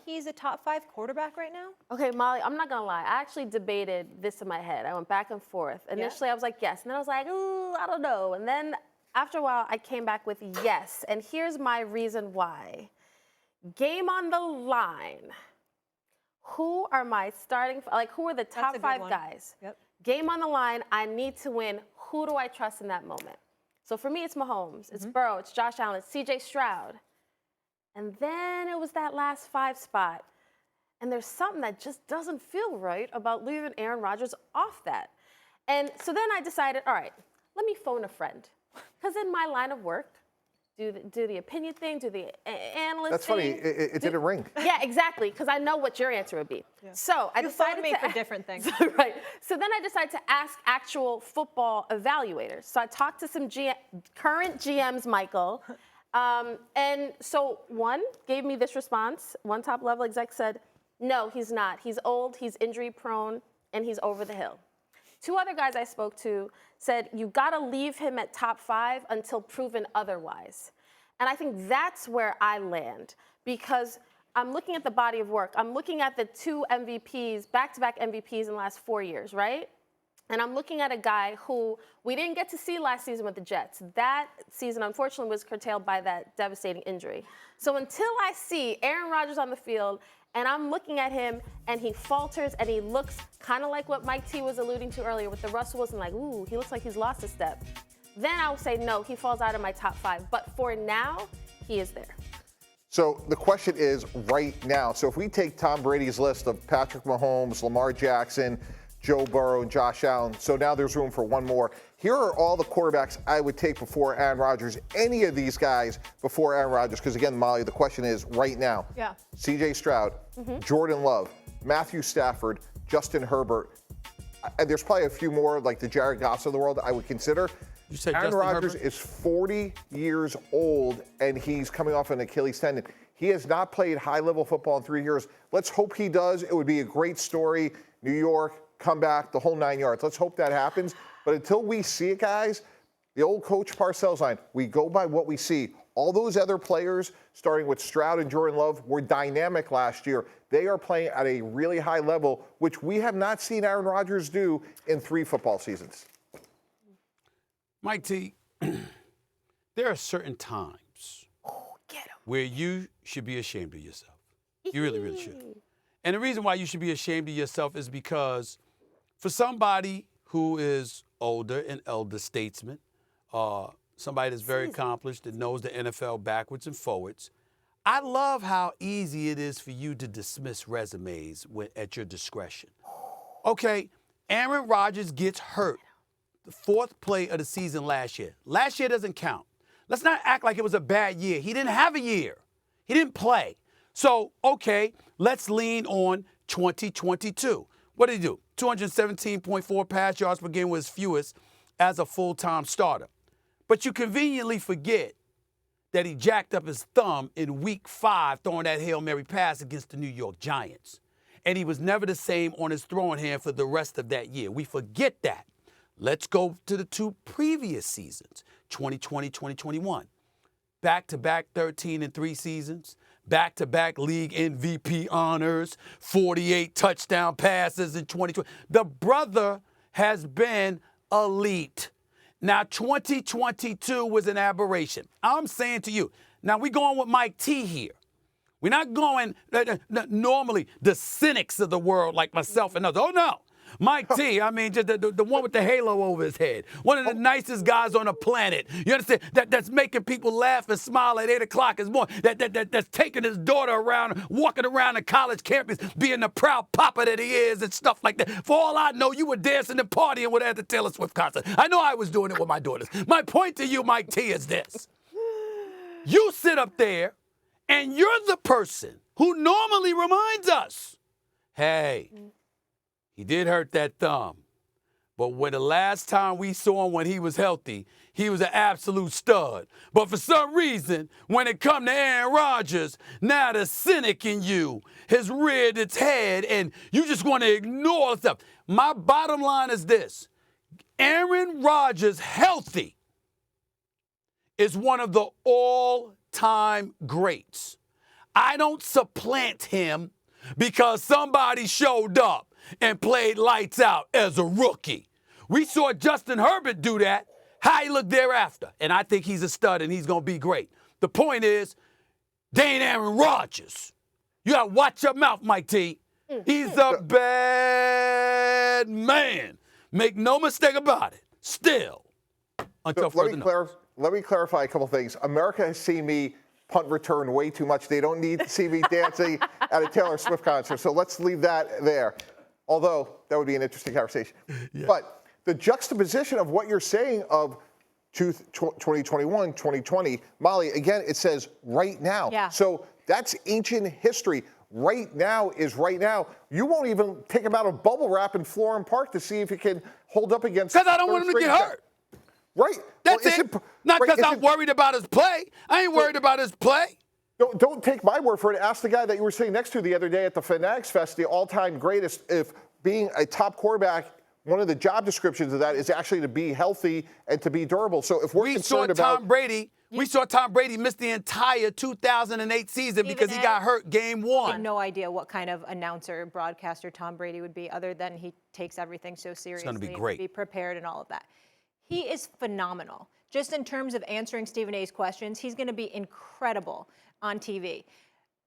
he's a top 5 quarterback right now? Okay, Molly, I'm not going to lie. I actually debated this in my head. I went back and forth. Initially, I was like, yes. And then I was like, ooh, I don't know. And then after a while, I came back with yes. And here's my reason why. Game on the line. Who are my starting, like, who are the top 5 guys? Yep. Game on the line, I need to win. Who do I trust in that moment? So for me, it's Mahomes, it's Burrow, it's Josh Allen, it's C.J. Stroud. And then it was that last 5 spot. And there's something that just doesn't feel right about leaving Aaron Rodgers off that. And so then I decided, all right, let me phone a friend. Because in my line of work, do the opinion thing, do the analyst That's thing. funny. It didn't ring. Yeah, exactly, because I know what your answer would be. Yeah. So I decided me for different things. Right. So then I decided to ask actual football evaluators. So I talked to some current GMs, Michael. And so one gave me this response. One top-level exec said, no, he's not. He's old, he's injury-prone, and he's over the hill. 2 other guys I spoke to said, you got to leave him at top 5 until proven otherwise. And I think that's where I land, because I'm looking at the body of work. I'm looking at the 2 MVPs, back-to-back MVPs in the last 4 years, right? And I'm looking at a guy who we didn't get to see last season with the Jets. That season, unfortunately, was curtailed by that devastating injury. So until I see Aaron Rodgers on the field, and I'm looking at him, and he falters, and he looks kind of like what Mike T was alluding to earlier with the Russell Wilson, like, ooh, he looks like he's lost a step. Then I will say, no, he falls out of my top 5. But for now, he is there. So the question is right now. So if we take Tom Brady's list of Patrick Mahomes, Lamar Jackson, Joe Burrow, and Josh Allen, so now there's room for one more. Here are all the quarterbacks I would take before Aaron Rodgers, any of these guys before Aaron Rodgers, because again, Molly, the question is right now. Yeah. C.J. Stroud, Jordan Love, Matthew Stafford, Justin Herbert. And there's probably a few more, like the Jared Goffs of the world, I would consider. You said Aaron Justin Rodgers Herbert? is 40 years old, and he's coming off an Achilles tendon. He has not played high-level football in 3 years. Let's hope he does. It would be a great story. New York, come back, the whole 9 yards. Let's hope that happens. But until we see it, guys, the old Coach Parcells line, we go by what we see. All those other players, starting with Stroud and Jordan Love, were dynamic last year. They are playing at a really high level, which we have not seen Aaron Rodgers do in 3 football seasons. Mike T, there are certain times where you should be ashamed of yourself. You really, really should. And the reason why you should be ashamed of yourself is because for somebody who is older, an elder statesman, somebody that's very accomplished, that knows the NFL backwards and forwards, I love how easy it is for you to dismiss resumes at your discretion. Okay, Aaron Rodgers gets hurt the 4th play of the season last year. Last year doesn't count. Let's not act like it was a bad year. He didn't have a year. He didn't play. So, okay, let's lean on 2022. What did he do? 217.4 pass yards per game was fewest as a full-time starter. But you conveniently forget that he jacked up his thumb in week 5 throwing that Hail Mary pass against the New York Giants. And he was never the same on his throwing hand for the rest of that year. We forget that. Let's go to the 2 previous seasons, 2020, 2021. Back-to-back 13-3 seasons, back-to-back league MVP honors, 48 touchdown passes in 2020. The brother has been elite. Now, 2022 was an aberration. I'm saying to you, now we're going with Mike T here. We're not going, normally, the cynics of the world like myself and others. Oh, no. Mike T, I mean, just the one with the halo over his head. One of the nicest guys on the planet. You understand? That's making people laugh and smile at 8 o'clock in the morning. That's taking his daughter around, walking around the college campus, being the proud papa that he is and stuff like that. For all I know, you were dancing and partying with at the Taylor Swift concert. I know I was doing it with my daughters. My point to you, Mike T, is this. You sit up there, and you're the person who normally reminds us, hey, he did hurt that thumb. But when the last time we saw him when he was healthy, he was an absolute stud. But for some reason, when it come to Aaron Rodgers, now the cynic in you has reared its head and you just want to ignore stuff. My bottom line is this. Aaron Rodgers healthy is one of the all-time greats. I don't supplant him because somebody showed up and played lights out as a rookie. We saw Justin Herbert do that. How he looked thereafter. And I think he's a stud and he's going to be great. The point is, they ain't Aaron Rodgers. You got to watch your mouth, Mike T. He's a bad man. Make no mistake about it. Still, until further notice. Let me clarify a couple things. America has seen me punt return way too much. They don't need to see me dancing at a Taylor Swift concert. So let's leave that there. Although that would be an interesting conversation. Yeah. But the juxtaposition of what you're saying of 2021, 2020, Molly, again, it says right now. Yeah. So that's ancient history. Right now is right now. You won't even take him out of bubble wrap in Florham Park to see if he can hold up against. Because I don't want him to get hurt. Right. That's it. Not because I'm worried about his play. I ain't worried about his play. Don't take my word for it. Ask the guy that you were sitting next to the other day at the Fanatics Fest, the all-time greatest. If being a top quarterback, one of the job descriptions of that is actually to be healthy and to be durable. So if we're concerned about Tom Brady, we saw Tom Brady miss the entire 2008 season because he got hurt game one. I have no idea what kind of announcer, broadcaster Tom Brady would be, other than he takes everything so seriously. It's going to be great. Be prepared and all of that. He is phenomenal. Just in terms of answering Stephen A's questions, he's going to be incredible on TV.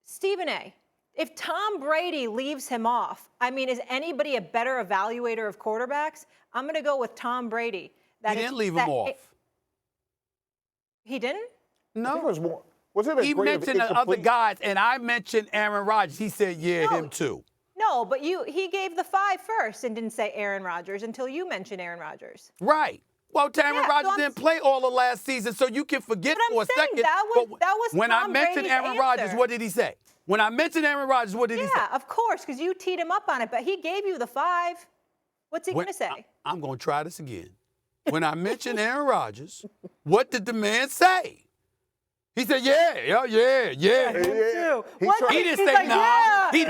Stephen A., if Tom Brady leaves him off, I mean, is anybody a better evaluator of quarterbacks? I'm going to go with Tom Brady. He didn't leave him off. He didn't? I think it was more. Was it a He grade of mentioned the other incomplete? guys, and I mentioned Aaron Rodgers. He said, yeah, him too. No, but he gave the 5 first and didn't say Aaron Rodgers until you mentioned Aaron Rodgers. Right. Well, Aaron Yeah, Rodgers so didn't play all of last season, so you can forget But I'm for a saying second. that was when I Tom mentioned Brady's Aaron Rodgers, answer. what did he say? When I mentioned Aaron Rodgers, what did he say? Yeah, of course, because you teed him up on it, but he gave you the 5. What's he going to say? I'm going to try this again. When I mentioned Aaron Rodgers, what did the man say? He said, yeah. He didn't say no. He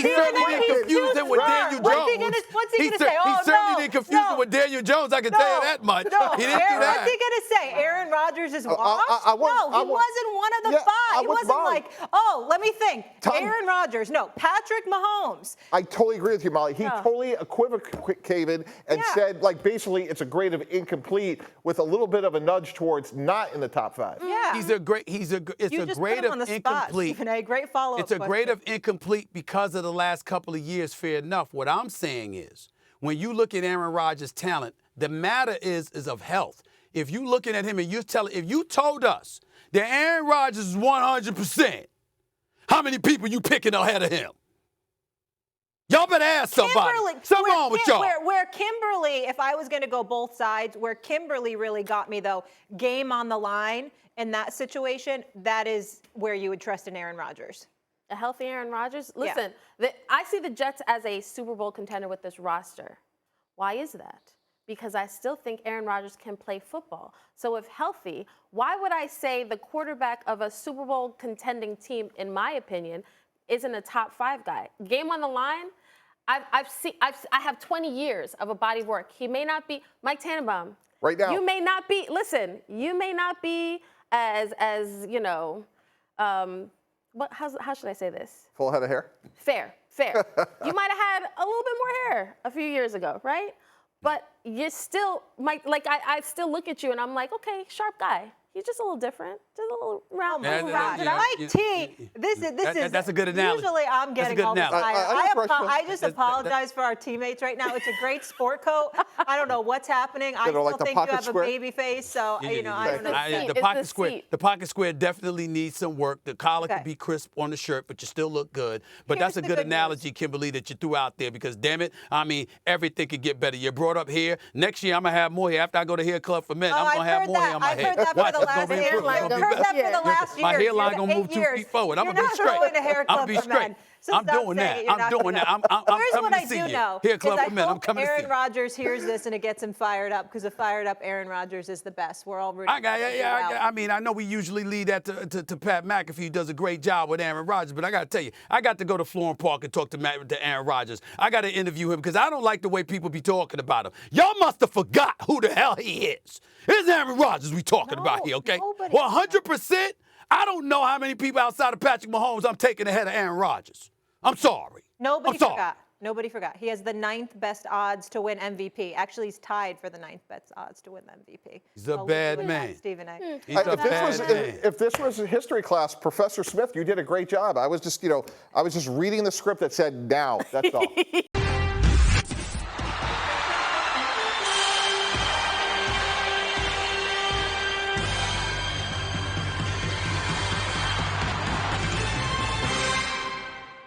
certainly didn't confuse him with Daniel Jones. What's he going to say? He certainly didn't confuse him with Daniel Jones. I can tell you that much. No, He didn't do that. What's he going to say? Aaron Rodgers is washed? I No, he wasn't one of the 5. He wasn't like, let me think. Aaron Rodgers. No, Patrick Mahomes. I totally agree with you, Molly. He totally equivocated and said, like, basically it's a grade of incomplete with a little bit of a nudge towards not in the top 5. Yeah. It's a grade of incomplete. Stephen A. Great follow-up It's a grade question. of incomplete because of the last couple of years, fair enough. What I'm saying is, when you look at Aaron Rodgers' talent, the matter is of health. If you looking at him and if you told us that Aaron Rodgers is 100%, how many people you picking ahead of him? Y'all better ask somebody. Something wrong with y'all. Where Kimberly, if I was going to go both sides, where Kimberly really got me, though, game on the line in that situation, that is where you would trust in Aaron Rodgers. A healthy Aaron Rodgers? Listen, I see the Jets as a Super Bowl contender with this roster. Why is that? Because I still think Aaron Rodgers can play football. So if healthy, why would I say the quarterback of a Super Bowl contending team, in my opinion, isn't a top 5 guy? Game on the line, I have 20 years of a body of work. He may not be Mike Tannenbaum. Right now. You may not be, listen, you may not be as you know, how should I say this? Full head of hair? Fair. You might have had a little bit more hair a few years ago, right? But you still might, like, I still look at you and I'm like, okay, sharp guy. He's just a little different, just a little round. Mike T, this is that's a good analogy. Usually I'm getting all the analogy. fire. I just apologize for our teammates right now. It's a great sport coat. I don't know what's happening. I still like the think you pocket have square? a baby face, so I don't know. The pocket square definitely needs some work. The collar could be crisp on the shirt, but you still look good. But Here's that's a the good good analogy, Kimberly, that you threw out there because, damn it, I mean, everything could get better. You brought up hair. Next year, I'm going to have more hair. After I go to hair club for men, I'm going to have more hair on my head. I've heard that for the last year. I've heard that for the last year. My hairline going to move 2 feet forward. I'm going to be straight. I'm going to be straight. I'm doing that. I'm doing that. I'm coming to see you. Hair club for men. I'm coming to see you. Aaron Rodgers hears this and it gets him fired up because a fired up Aaron Rodgers is the best. We're all rooting. I mean, I know we usually lead that to Pat McAfee, who does a great job with Aaron Rodgers, but I got to tell you, I got to go to Florham Park and talk to Aaron Rodgers. I got to interview him because I don't like the way people be talking about him. Y'all must have forgot who the hell he is. It's Aaron Rodgers we talking about here, okay? 100%. I don't know how many people outside of Patrick Mahomes I'm taking ahead of Aaron Rodgers. I'm sorry. Nobody I'm sorry. forgot. Nobody forgot. He has the 9th best odds to win MVP. Actually, he's tied for the 9th best odds to win the MVP. He's a bad man. Stephen A. He's a bad man. If this was a history class, Professor Smith, you did a great job. I was just reading the script that said now. That's all.